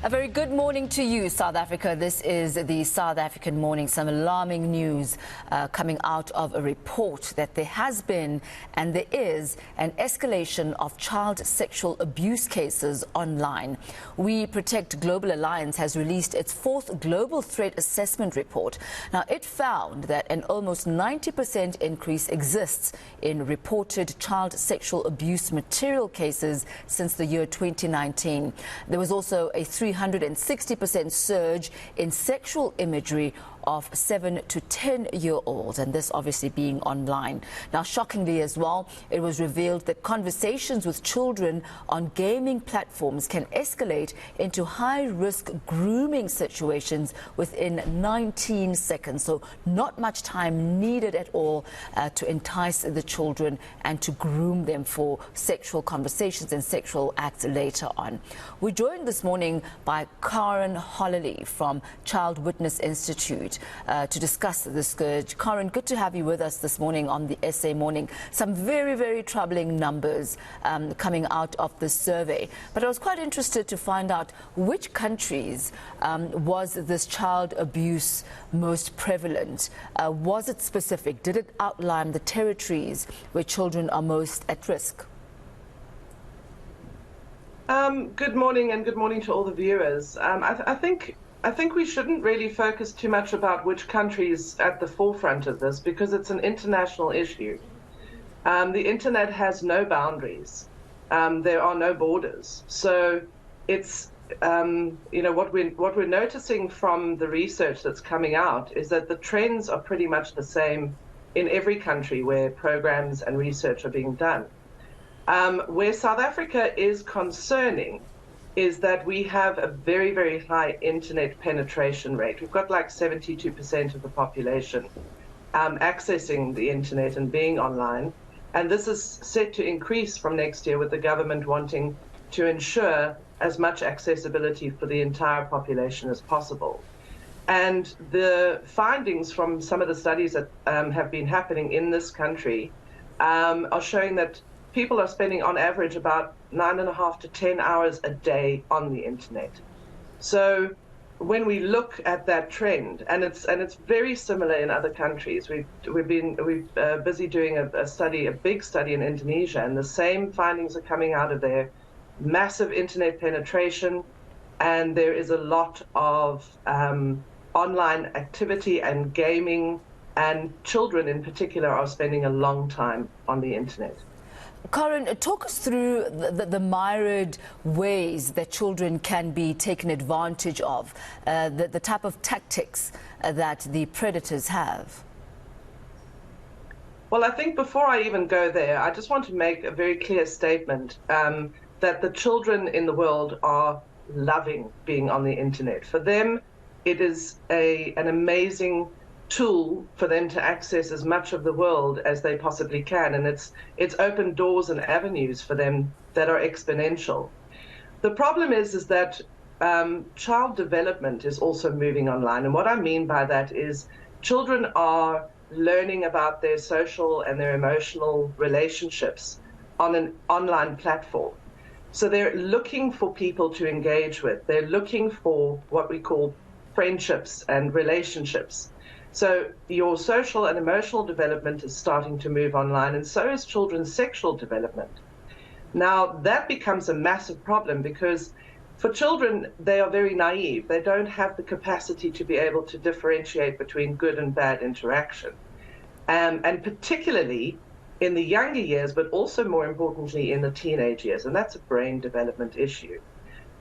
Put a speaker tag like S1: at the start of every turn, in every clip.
S1: A very good morning to you, South Africa. This is the South African Morning. Some alarming news coming out of a report that there has been and there is an escalation of child sexual abuse cases online. WeProtect Global Alliance has released its fourth global threat assessment report. Now, it found that an almost 90% increase exists in reported child sexual abuse material cases since the year 2019. There was also a 360% surge in sexual imagery of 7 to 10-year-olds, and this obviously being online. Now, shockingly as well, it was revealed that conversations with children on gaming platforms can escalate into high-risk grooming situations within 19 seconds. So not much time needed at all to entice the children and to groom them for sexual conversations and sexual acts later on. We're joined this morning by Holley from Child Witness Institute to discuss the scourge. Karen, good to have you with us this morning on the SA Morning. Some very, very troubling numbers coming out of the survey. But I was quite interested to find out which countries was this child abuse most prevalent. Was it specific? Did it outline the territories where children are most at risk?
S2: Good morning, and good morning to all the viewers. I think we shouldn't really focus too much about which country is at the forefront of this, because it's an international issue. The internet has no boundaries. There are no borders. So it's what we're noticing from the research that's coming out is that the trends are pretty much the same in every country where programs and research are being done. Where South Africa is concerning is that we have a very, very high internet penetration rate. We've got like 72% of the population accessing the internet and being online. And this is set to increase from next year, with the government wanting to ensure as much accessibility for the entire population as possible. And the findings from some of the studies that have been happening in this country are showing that people are spending on average about 9.5 to 10 hours a day on the internet. So when we look at that trend, and it's very similar in other countries. We've been busy doing a big study in Indonesia, and the same findings are coming out of there. Massive internet penetration, and there is a lot of online activity and gaming, and children in particular are spending a long time on the internet.
S1: Karen, talk us through the myriad ways that children can be taken advantage of, the type of tactics that the predators have.
S2: Well, I think before I even go there, I just want to make a very clear statement that the children in the world are loving being on the internet. For them, it is an amazing tool for them to access as much of the world as they possibly can, and it's opened doors and avenues for them that are exponential. The problem is that child development is also moving online, and what I mean by that is children are learning about their social and their emotional relationships on an online platform. So they're looking for people to engage with. They're looking for what we call friendships and relationships. So your social and emotional development is starting to move online, and so is children's sexual development. Now, that becomes a massive problem because for children, they are very naive. They don't have the capacity to be able to differentiate between good and bad interaction. And particularly in the younger years, but also more importantly in the teenage years, and that's a brain development issue.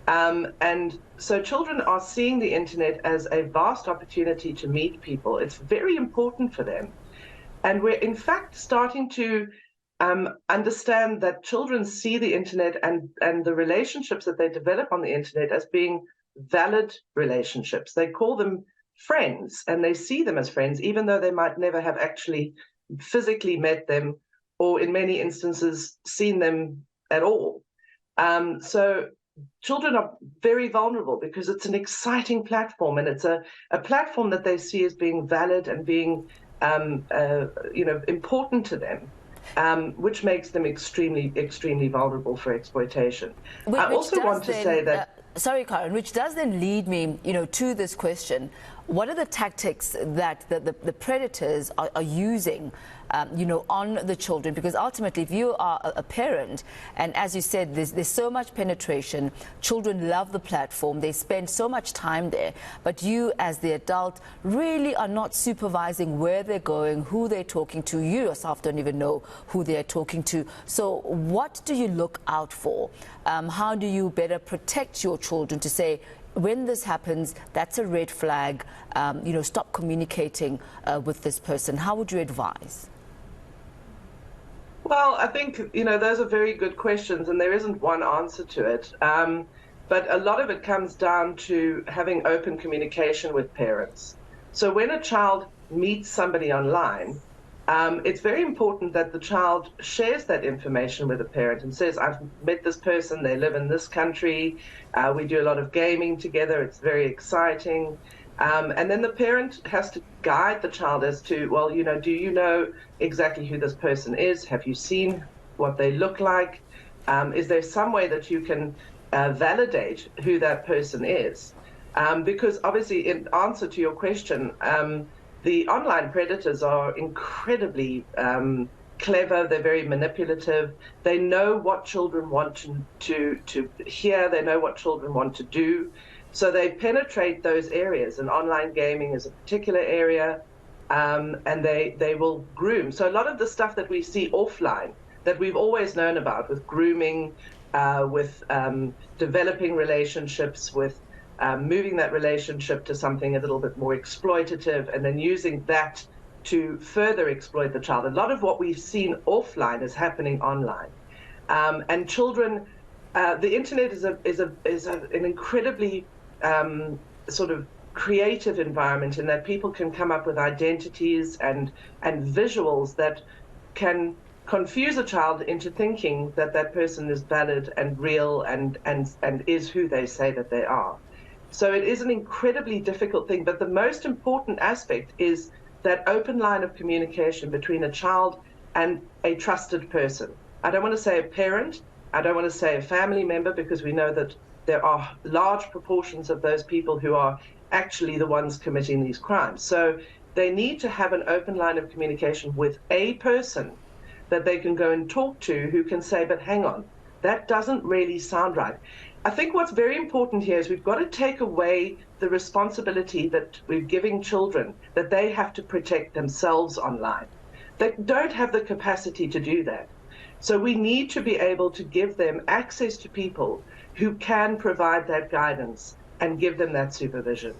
S2: And so children are seeing the internet as a vast opportunity to meet people. It's very important for them. And we're in fact starting to understand that children see the internet and the relationships that they develop on the internet as being valid relationships. They call them friends, and they see them as friends, even though they might never have actually physically met them, or in many instances seen them at all. So children are very vulnerable because it's an exciting platform, and it's a platform that they see as being valid and being important to them, which makes them extremely, extremely vulnerable for exploitation. I also want to say that
S1: Sorry, Karen, which does then lead me, to this question. What are the tactics that the predators are using, on the children? Because ultimately, if you are a parent, and as you said, there's so much penetration, children love the platform, they spend so much time there, but you as the adult really are not supervising where they're going, who they're talking to. You yourself don't even know who they're talking to. So what do you look out for? How do you better protect your children to say, when this happens, that's a red flag, stop communicating with this person? How would you advise?
S2: Well, I think, those are very good questions, and there isn't one answer to it. But a lot of it comes down to having open communication with parents. So when a child meets somebody online, it's very important that the child shares that information with a parent and says, I've met this person, they live in this country, we do a lot of gaming together, it's very exciting. And then the parent has to guide the child as to, well, do you know exactly who this person is? Have you seen what they look like? Is there some way that you can validate who that person is? Because obviously, in answer to your question, the online predators are incredibly clever. They're very manipulative. They know what children want to hear. They know what children want to do. So they penetrate those areas, and online gaming is a particular area, and they will groom. So a lot of the stuff that we see offline that we've always known about, with grooming, with developing relationships, with moving that relationship to something a little bit more exploitative, and then using that to further exploit the child. A lot of what we've seen offline is happening online, and children. The internet is an incredibly sort of creative environment, in that people can come up with identities and visuals that can confuse a child into thinking that that person is valid and real and is who they say that they are. So it is an incredibly difficult thing, but the most important aspect is that open line of communication between a child and a trusted person. I don't want to say a parent, I don't want to say a family member, because we know that there are large proportions of those people who are actually the ones committing these crimes. So they need to have an open line of communication with a person that they can go and talk to, who can say, but hang on, that doesn't really sound right. I think what's very important here is we've got to take away the responsibility that we're giving children, that they have to protect themselves online. They don't have the capacity to do that. So we need to be able to give them access to people who can provide that guidance and give them that supervision.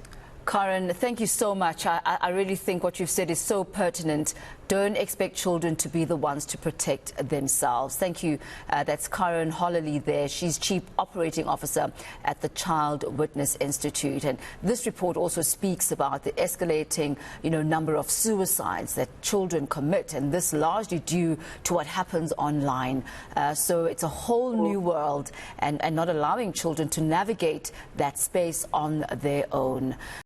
S1: Karen, thank you so much. I really think what you've said is so pertinent. Don't expect children to be the ones to protect themselves. Thank you. That's Karen Holley there. She's Chief Operating Officer at the Child Witness Institute. And this report also speaks about the escalating, number of suicides that children commit, and this largely due to what happens online. So it's a whole new world, and not allowing children to navigate that space on their own.